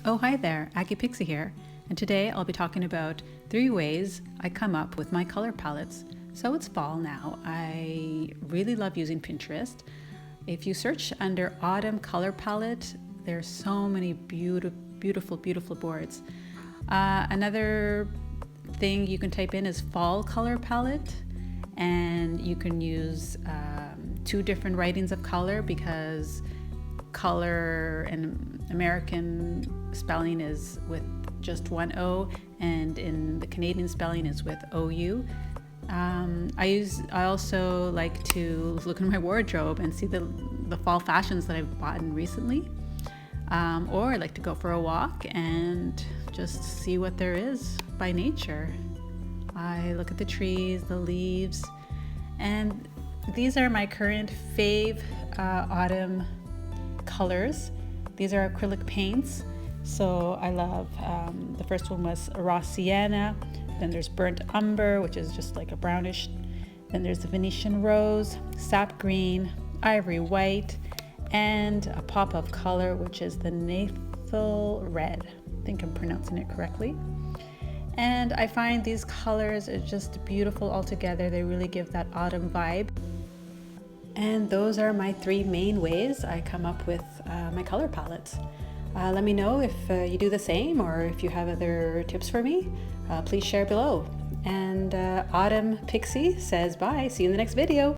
Oh, hi there, Pixie here, and today I'll be talking about 3 ways I come up with my color palettes. So it's fall now. I really love using Pinterest. If you search under autumn color palette, there's so many beautiful boards. Another thing you can type in is fall color palette, and you can use 2 different writings of color because color in American spelling is with just one O, and in the Canadian spelling is with OU. I also like to look in my wardrobe and see the fall fashions that I've bought recently, or I like to go for a walk and just see what there is by nature. I look at the trees, the leaves, and these are my current fave autumn colors. These are acrylic paints, so I love the first one was raw Sienna, then there's burnt Umber, which is just like a brownish, then there's the Venetian Rose, Sap Green, Ivory White, and a pop of color which is the Naphthol Red. I think I'm pronouncing it correctly. And I find these colors are just beautiful altogether. They really give that autumn vibe. And those are my 3 main ways I come up with my color palettes. Let me know if you do the same, or if you have other tips for me. Please share below. And Autumn Pixie says bye. See you in the next video.